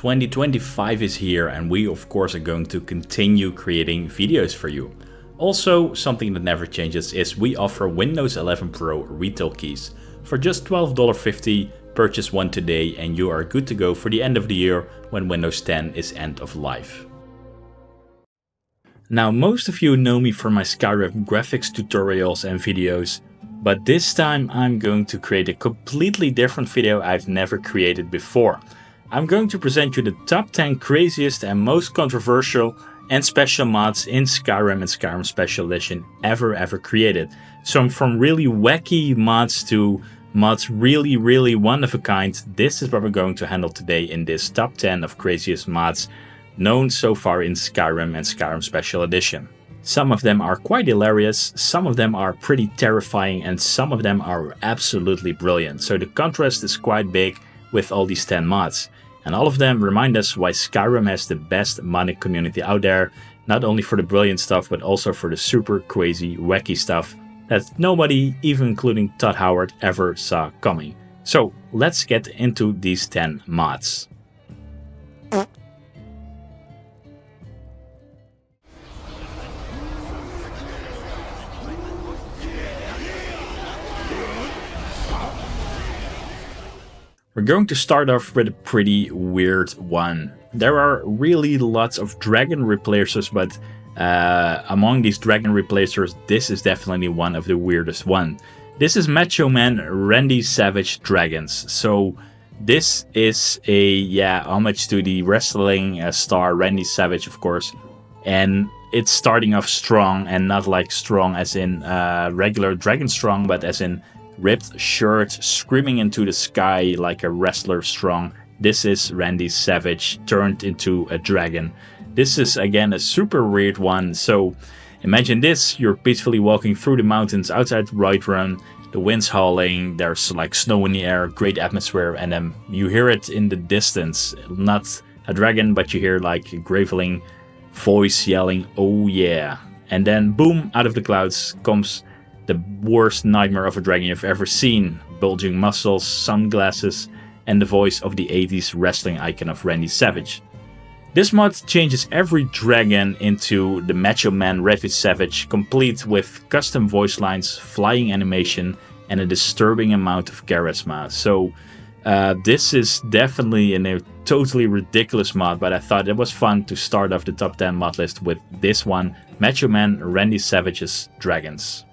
2025 is here and we of course are going to continue creating videos for you. Also, something that never changes is we offer Windows 11 Pro retail keys. For just $12.50, purchase one today and you are good to go for the end of the year when Windows 10 is end of life. Now, most of you know me from my Skyrim graphics tutorials and videos, but this time I'm going to create a completely different video I've never created before. I'm going to present you the top 10 craziest and most controversial and special mods in Skyrim and Skyrim Special Edition ever created. So from really wacky mods to mods really one of a kind, this is what we're going to handle today in this top 10 of craziest mods known so far in Skyrim and Skyrim Special Edition. Some of them are quite hilarious, some of them are pretty terrifying, and some of them are absolutely brilliant. So the contrast is quite big with all these 10 mods. And all of them remind us why Skyrim has the best modding community out there, not only for the brilliant stuff, but also for the super crazy, wacky stuff that nobody, even including Todd Howard, ever saw coming. So let's get into these 10 mods. We're going to start off with a pretty weird one. There are really lots of dragon replacers, but among these dragon replacers, this is definitely one of the weirdest one. This is Macho Man Randy Savage Dragons. So this is a homage to the wrestling star Randy Savage, of course, and it's starting off strong, and not like strong as in regular dragon strong, but as in ripped shirt, screaming into the sky like a wrestler strong. This is Randy Savage turned into a dragon. This is again a super weird one. So imagine this, you're peacefully walking through the mountains outside Whiterun, the wind's howling, there's like snow in the air, great atmosphere, and then you hear it in the distance. Not a dragon, but you hear like a graveling voice yelling, "Oh yeah." And then boom, out of the clouds comes the worst nightmare of a dragon you've ever seen. Bulging muscles, sunglasses, and the voice of the 80s wrestling icon of Randy Savage. This mod changes every dragon into the Macho Man Randy Savage, complete with custom voice lines, flying animation, and a disturbing amount of charisma. So this is definitely a totally ridiculous mod, but I thought it was fun to start off the top 10 mod list with this one, Macho Man Randy Savage's Dragons.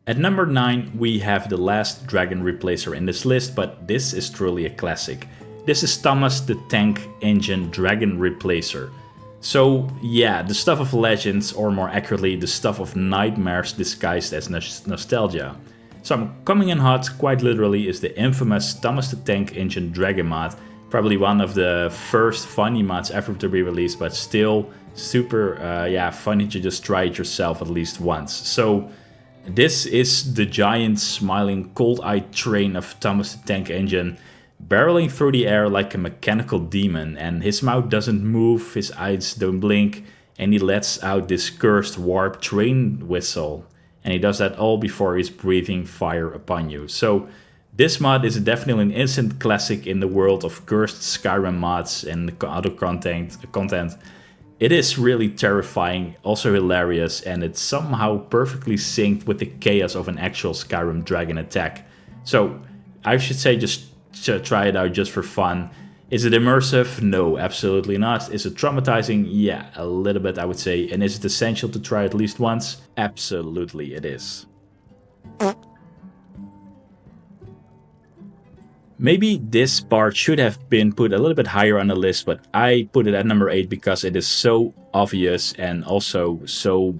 At number 9 we have the last dragon replacer in this list, but this is truly a classic. This is Thomas the Tank Engine Dragon Replacer. So yeah, the stuff of legends, or more accurately the stuff of nightmares disguised as nostalgia. So coming in hot, quite literally, is the infamous Thomas the Tank Engine Dragon mod. Probably one of the first funny mods ever to be released, but still super funny to just try it yourself at least once. So this is the giant smiling cold-eyed train of Thomas the Tank Engine, barreling through the air like a mechanical demon, and his mouth doesn't move, his eyes don't blink, and he lets out this cursed warp train whistle. And he does that all before he's breathing fire upon you. So this mod is definitely an instant classic in the world of cursed Skyrim mods and other content. It is really terrifying, also hilarious, and it's somehow perfectly synced with the chaos of an actual Skyrim dragon attack. So I should say just try it out just for fun. Is it immersive? No, absolutely not. Is it traumatizing? Yeah, a little bit I would say. And is it essential to try at least once? Absolutely it is. Maybe this part should have been put a little bit higher on the list, but I put it at number 8 because it is so obvious and also so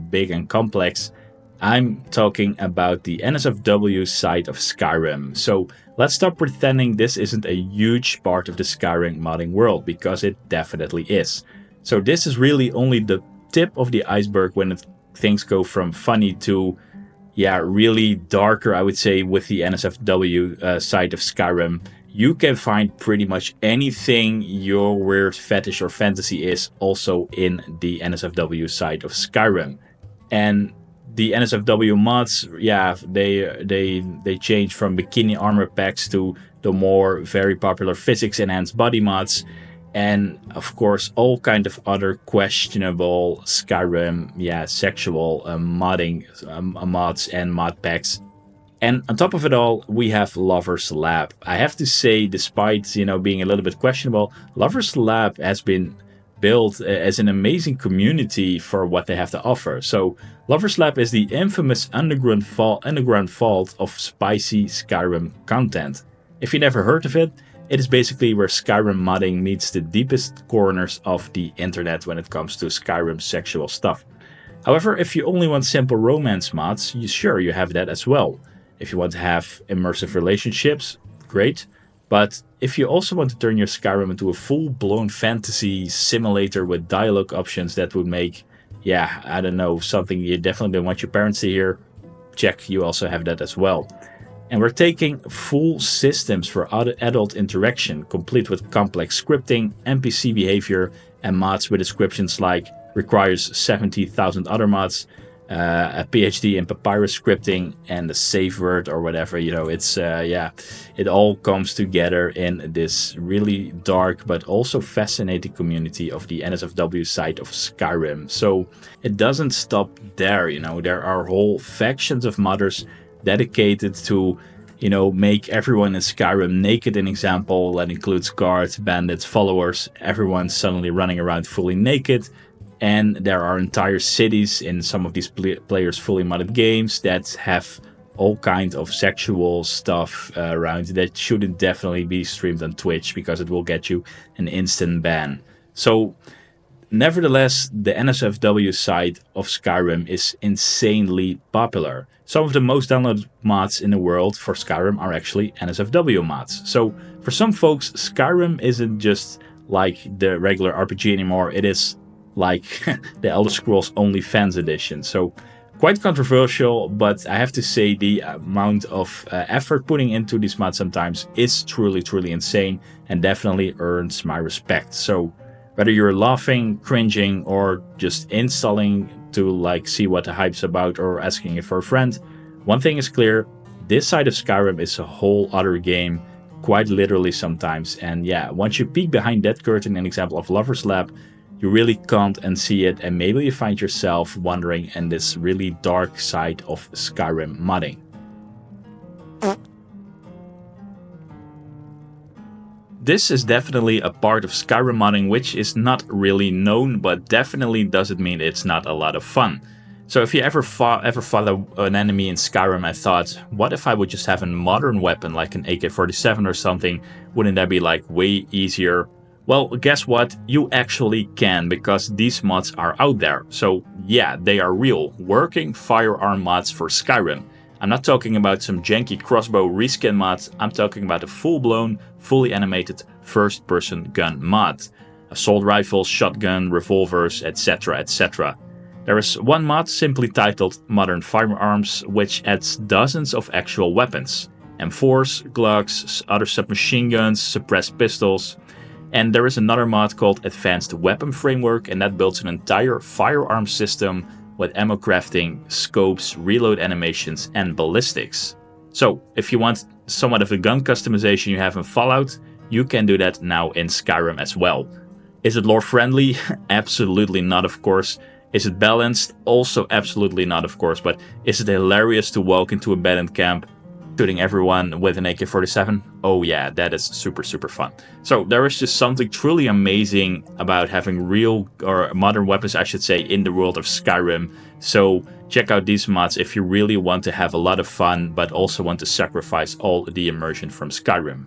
big and complex. I'm talking about the NSFW side of Skyrim. So let's stop pretending this isn't a huge part of the Skyrim modding world, because it definitely is. So this is really only the tip of the iceberg when things go from funny to really darker, I would say, with the NSFW side of Skyrim. you can find pretty much anything your weird fetish or fantasy is also in the NSFW side of Skyrim. And the NSFW mods, yeah, they change from bikini armor packs to the more very popular physics enhanced body mods, and of course all kind of other questionable Skyrim, sexual modding mods and mod packs. And on top of it all, we have Lover's Lab. I have to say, despite being a little bit questionable, Lover's Lab has been built as an amazing community for what they have to offer. So Lover's Lab is the infamous underground vault of spicy Skyrim content. If you never heard of it, it is basically where Skyrim modding meets the deepest corners of the internet when it comes to Skyrim sexual stuff. However, if you only want simple romance mods, you have that as well. If you want to have immersive relationships, great. But if you also want to turn your Skyrim into a full-blown fantasy simulator with dialogue options that would make, something you definitely don't want your parents to hear, check, you also have that as well. And we're taking full systems for adult interaction, complete with complex scripting, NPC behavior, and mods with descriptions like requires 70,000 other mods, a PhD in papyrus scripting, and the safe word or whatever. It all comes together in this really dark but also fascinating community of the NSFW side of Skyrim. So it doesn't stop there. There are whole factions of modders dedicated to make everyone in Skyrim naked. An example that includes guards, bandits, followers, everyone suddenly running around fully naked. And there are entire cities in some of these players' fully modded games that have all kinds of sexual stuff around that shouldn't definitely be streamed on Twitch because it will get you an instant ban. So, nevertheless, the NSFW side of Skyrim is insanely popular. Some of the most downloaded mods in the world for Skyrim are actually NSFW mods. So, for some folks, Skyrim isn't just like the regular RPG anymore, it is like the Elder Scrolls OnlyFans edition. So quite controversial, but I have to say the amount of effort putting into these mods sometimes is truly, truly insane and definitely earns my respect. So whether you're laughing, cringing, or just installing to see what the hype's about or asking it for a friend, one thing is clear, this side of Skyrim is a whole other game, quite literally sometimes. And once you peek behind that curtain, an example of Lover's Lab, you really can't unsee it, and maybe you find yourself wandering in this really dark side of Skyrim modding. This is definitely a part of Skyrim modding which is not really known, but definitely doesn't mean it's not a lot of fun. So if you ever fought an enemy in Skyrim and thought, what if I would just have a modern weapon like an AK-47 or something, wouldn't that be way easier? Well, guess what? You actually can, because these mods are out there. So they are real, working firearm mods for Skyrim. I'm not talking about some janky crossbow reskin mods, I'm talking about a full-blown, fully animated first-person gun mod. Assault rifles, shotgun, revolvers, etc, etc. There is one mod simply titled Modern Firearms, which adds dozens of actual weapons. M4s, Glocks, other submachine guns, suppressed pistols. And there is another mod called Advanced Weapon Framework, and that builds an entire firearm system with ammo crafting, scopes, reload animations, and ballistics. So, if you want somewhat of a gun customization you have in Fallout, you can do that now in Skyrim as well. Is it lore friendly? Absolutely not, of course. Is it balanced? Also absolutely not, of course. But is it hilarious to walk into a abandoned camp, shooting everyone with an AK-47? Oh yeah, that is super, super fun. So there is just something truly amazing about having real, or modern weapons, I should say, in the world of Skyrim. So check out these mods if you really want to have a lot of fun, but also want to sacrifice all the immersion from Skyrim.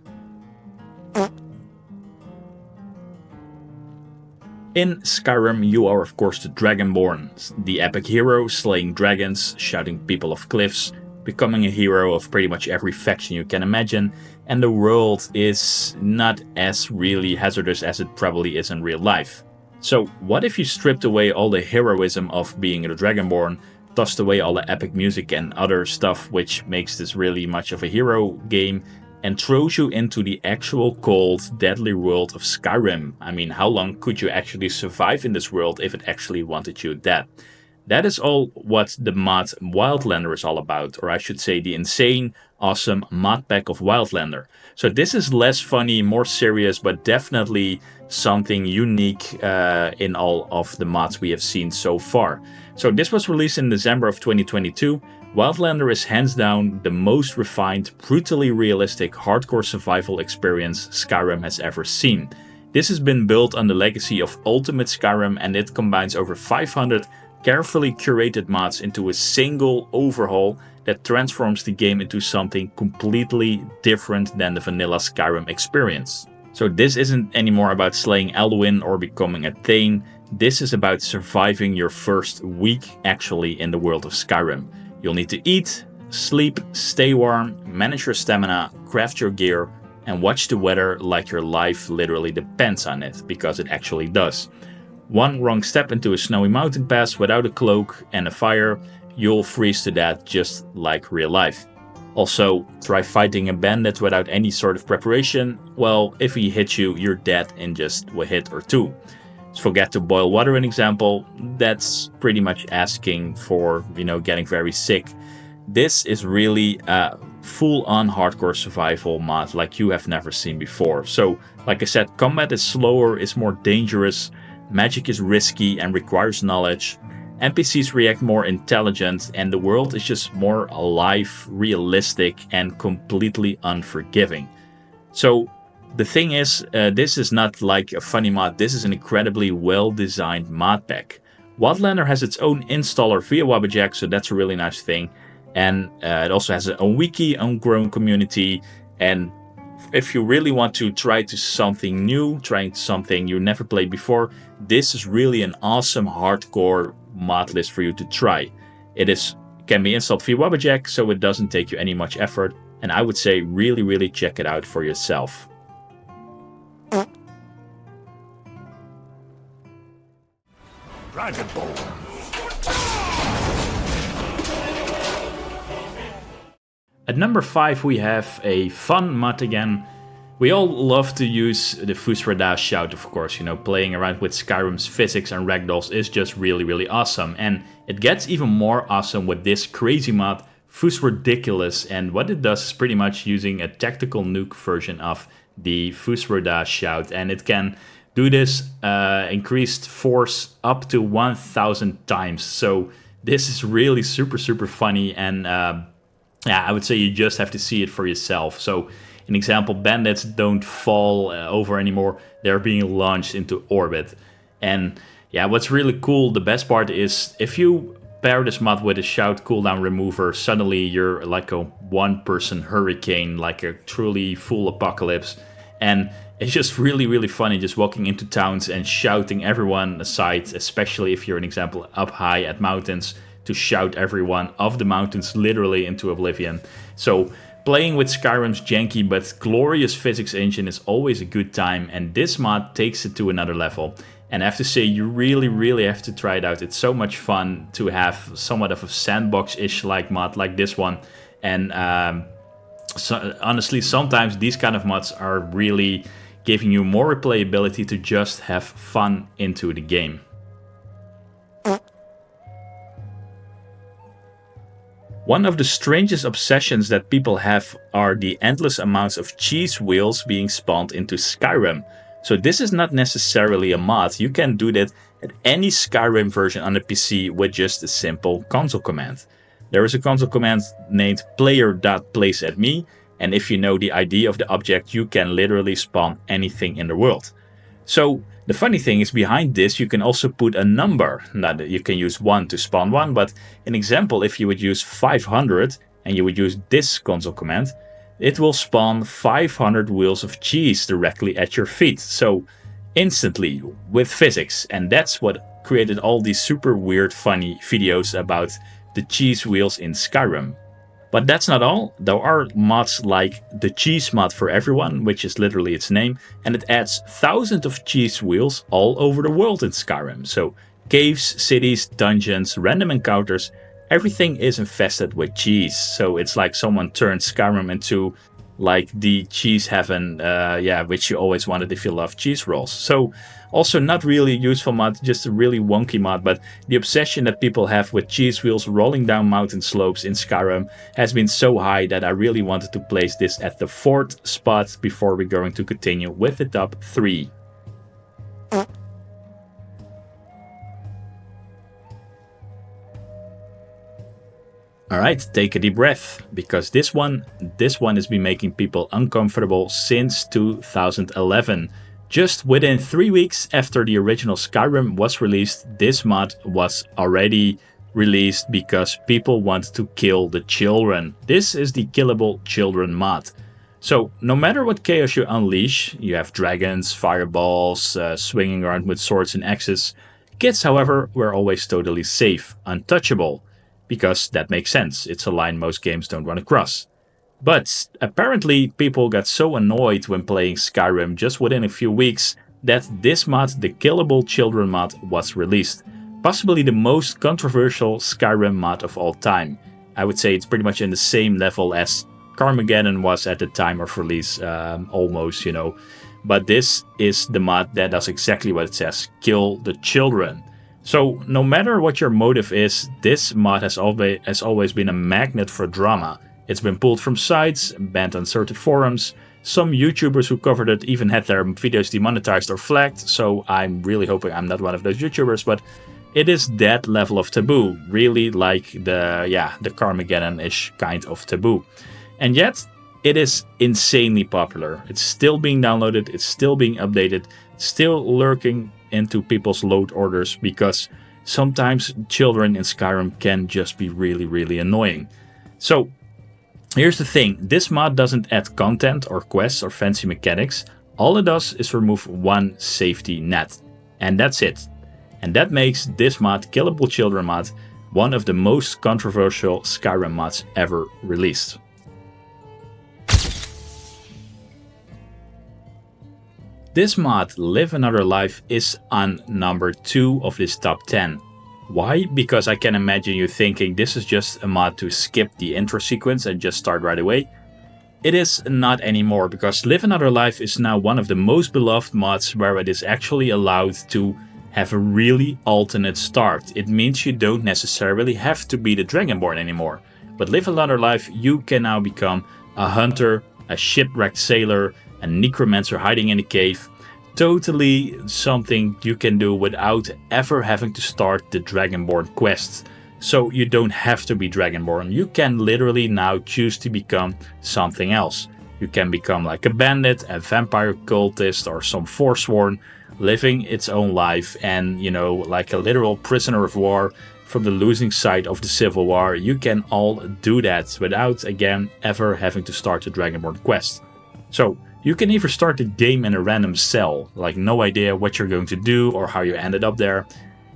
In Skyrim, you are of course the Dragonborn, the epic hero, slaying dragons, shouting people off cliffs, becoming a hero of pretty much every faction you can imagine, and the world is not as really hazardous as it probably is in real life. So what if you stripped away all the heroism of being a Dragonborn, tossed away all the epic music and other stuff which makes this really much of a hero game, and throws you into the actual cold, deadly world of Skyrim. I mean, how long could you actually survive in this world if it actually wanted you dead? That is all what the mod Wildlander is all about, or I should say the insane, awesome mod pack of Wildlander. So this is less funny, more serious, but definitely something unique in all of the mods we have seen so far. So this was released in December of 2022. Wildlander is hands down the most refined, brutally realistic, hardcore survival experience Skyrim has ever seen. This has been built on the legacy of Ultimate Skyrim, and it combines over 500 carefully curated mods into a single overhaul that transforms the game into something completely different than the vanilla Skyrim experience. So this isn't anymore about slaying Alduin or becoming a Thane. This is about surviving your first week actually in the world of Skyrim. You'll need to eat, sleep, stay warm, manage your stamina, craft your gear, and watch the weather like your life literally depends on it, because it actually does. One wrong step into a snowy mountain pass without a cloak and a fire, you'll freeze to death just like real life. Also, try fighting a bandit without any sort of preparation. Well, if he hits you, you're dead in just a hit or two. Forget to boil water, an example. That's pretty much asking for, getting very sick. This is really a full-on hardcore survival mod like you have never seen before. So, like I said, combat is slower, is more dangerous. Magic is risky and requires knowledge. NPCs react more intelligent, and the world is just more alive, realistic, and completely unforgiving. So the thing is, this is not like a funny mod, this is an incredibly well-designed mod pack. Wildlander has its own installer via Wabbajack, so that's a really nice thing. And it also has its own wiki, own grown community, and if you really want to try something new, trying something you never played before, this is really an awesome hardcore mod list for you to try. It can be installed via Wabbajack, so it doesn't take you any much effort, and I would say really check it out for yourself. Dragonborn. At number 5 we have a fun mod again. We all love to use the Fus Ro Diculous shout, of course. Playing around with Skyrim's physics and ragdolls is just really awesome. And it gets even more awesome with this crazy mod, Fus Ro Diculous. And what it does is pretty much using a tactical nuke version of the Fus Ro Diculous shout. And it can do this increased force up to 1000 times. So this is really super funny, and yeah, I would say you just have to see it for yourself. So, an example, bandits don't fall over anymore. They're being launched into orbit. And yeah, what's really cool, the best part is, if you pair this mod with a shout cooldown remover, suddenly you're like a one-person hurricane, like a truly full apocalypse. And it's just really funny just walking into towns and shouting everyone aside, especially if you're, an example, up high at mountains, to shout everyone off the mountains literally into oblivion. So playing with Skyrim's janky but glorious physics engine is always a good time, and this mod takes it to another level. And I have to say, you really have to try it out. It's so much fun to have somewhat of a sandbox-ish like mod like this one. And so, honestly, sometimes these kind of mods are really giving you more replayability to just have fun into the game. One of the strangest obsessions that people have are the endless amounts of cheese wheels being spawned into Skyrim. So this is not necessarily a mod, you can do that at any Skyrim version on the PC with just a simple console command. There is a console command named player.placeAtMe, and if you know the ID of the object, you can literally spawn anything in the world. So the funny thing is, behind this you can also put a number. Now you can use 1 to spawn 1, but an example, if you would use 500 and you would use this console command, it will spawn 500 wheels of cheese directly at your feet. So instantly, with physics. And that's what created all these super weird funny videos about the cheese wheels in Skyrim. But that's not all. There are mods like the cheese mod for everyone, which is literally its name, and it adds thousands of cheese wheels all over the world in Skyrim. So caves, cities, dungeons, random encounters, everything is infested with cheese. So it's like someone turned Skyrim into like the cheese heaven, which you always wanted if you love cheese rolls. So also not really a useful mod, just a really wonky mod, but the obsession that people have with cheese wheels rolling down mountain slopes in Skyrim has been so high that I really wanted to place this at the 4th spot before we're going to continue with the top 3. Alright, take a deep breath, because this one has been making people uncomfortable since 2011. Just within 3 weeks after the original Skyrim was released, this mod was already released because people want to kill the children. This is the Killable Children Mod. So no matter what chaos you unleash, you have dragons, fireballs, swinging around with swords and axes. Kids, however, were always totally safe, untouchable. Because that makes sense, it's a line most games don't want to cross. But apparently people got so annoyed when playing Skyrim just within a few weeks that this mod, the Killable Children mod, was released. Possibly the most controversial Skyrim mod of all time. I would say it's pretty much in the same level as Carmageddon was at the time of release, almost, you know. But this is the mod that does exactly what it says, kill the children. So no matter what your motive is, this mod has always been a magnet for drama. It's been pulled from sites, banned on certain forums. Some YouTubers who covered it even had their videos demonetized or flagged, so I'm really hoping I'm not one of those YouTubers, but it is that level of taboo, really like the Carmageddon-ish kind of taboo. And yet, it is insanely popular. It's still being downloaded, it's still being updated, still lurking into people's load orders because sometimes children in Skyrim can just be really, really annoying. So here's the thing, this mod doesn't add content or quests or fancy mechanics. All it does is remove one safety net. And that's it. And that makes this mod, Killable Children Mod, one of the most controversial Skyrim mods ever released. This mod, Live Another Life, is on number 2 of this top 10. Why? Because I can imagine you thinking this is just a mod to skip the intro sequence and just start right away. It is not anymore, because Live Another Life is now one of the most beloved mods where it is actually allowed to have a really alternate start. It means you don't necessarily have to be the Dragonborn anymore. But Live Another Life, you can now become a hunter, a shipwrecked sailor, a necromancer hiding in a cave. Totally something you can do without ever having to start the Dragonborn quests. So you don't have to be Dragonborn. You can literally now choose to become something else. You can become like a bandit, a vampire cultist, or some forsworn, living its own life and, you know, like a literal prisoner of war from the losing side of the Civil War. You can all do that without, again, ever having to start a Dragonborn quest. So you can either start the game in a random cell, like no idea what you're going to do or how you ended up there.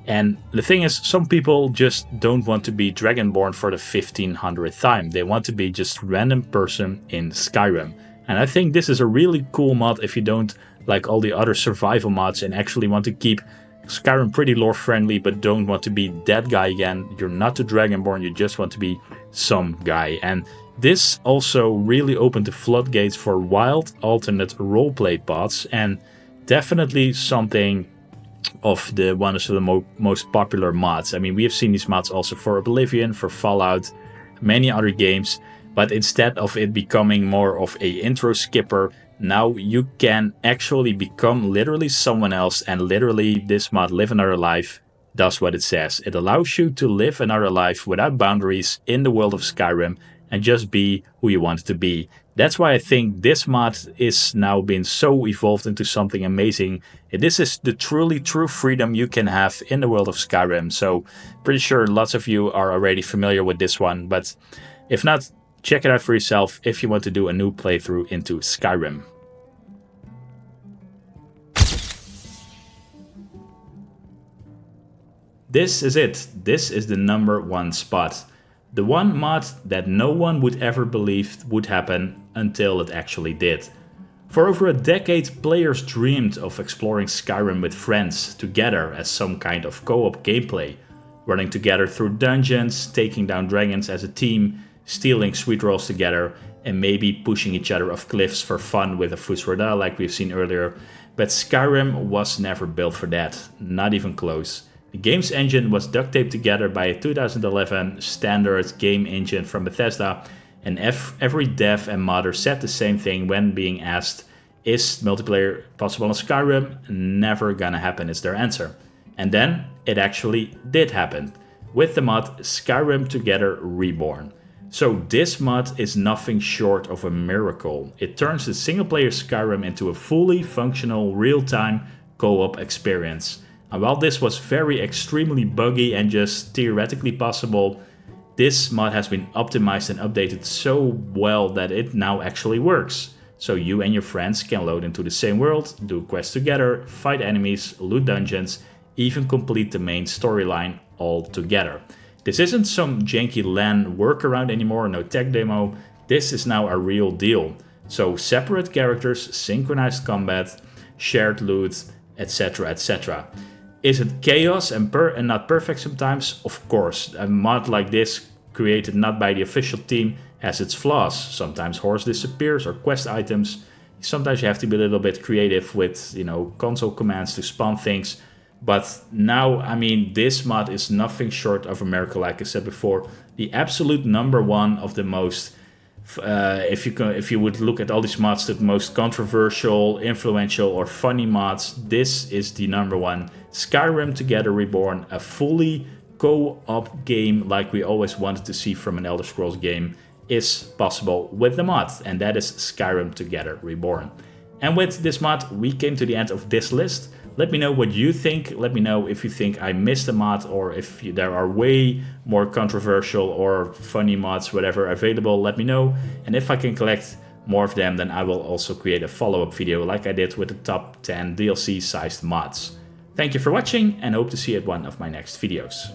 And the thing is, some people just don't want to be Dragonborn for the 1500th time. They want to be just a random person in Skyrim. And I think this is a really cool mod if you don't like all the other survival mods and actually want to keep Skyrim pretty lore friendly but don't want to be that guy again. You're not the Dragonborn, you just want to be some guy. And this also really opened the floodgates for wild alternate roleplay pods, and definitely something of one of the most popular mods. I mean, we have seen these mods also for Oblivion, for Fallout, many other games, but instead of it becoming more of a intro skipper, now you can actually become literally someone else, and literally this mod, Live Another Life, does what it says. It allows you to live another life without boundaries in the world of Skyrim and just be who you want to be. That's why I think this mod is now being so evolved into something amazing. This is the truly true freedom you can have in the world of Skyrim. So pretty sure lots of you are already familiar with this one, but if not, check it out for yourself if you want to do a new playthrough into Skyrim. This is it. This is the number 1 spot. The one mod that no one would ever believe would happen until it actually did. For over a decade, players dreamed of exploring Skyrim with friends together as some kind of co-op gameplay, running together through dungeons, taking down dragons as a team, stealing sweetrolls together, and maybe pushing each other off cliffs for fun with a Fus Ro Diculous like we've seen earlier. But Skyrim was never built for that, not even close. The game's engine was duct taped together by a 2011 standard game engine from Bethesda, and every dev and modder said the same thing when being asked, is multiplayer possible in Skyrim? Never gonna happen is their answer. And then it actually did happen, with the mod Skyrim Together Reborn. So this mod is nothing short of a miracle. It turns the single player Skyrim into a fully functional real-time co-op experience. And while this was very extremely buggy and just theoretically possible, this mod has been optimized and updated so well that it now actually works. So you and your friends can load into the same world, do quests together, fight enemies, loot dungeons, even complete the main storyline all together. This isn't some janky LAN workaround anymore, no tech demo. This is now a real deal. So separate characters, synchronized combat, shared loot, etc, etc. Is it chaos and not perfect sometimes? Of course. A mod like this, created not by the official team, has its flaws. Sometimes horse disappears or quest items. Sometimes you have to be a little bit creative with, console commands to spawn things. But now, I mean, this mod is nothing short of a miracle, like I said before. The absolute number one of the most, if you would look at all these mods, the most controversial, influential, or funny mods, this is the number one. Skyrim Together Reborn, a fully co-op game like we always wanted to see from an Elder Scrolls game, is possible with the mod, and that is Skyrim Together Reborn. And with this mod, we came to the end of this list. Let me know what you think. Let me know if you think I missed a mod, or if there are way more controversial or funny mods, whatever, available. Let me know. And if I can collect more of them, then I will also create a follow-up video like I did with the top 10 DLC-sized mods. Thank you for watching, and hope to see you at one of my next videos.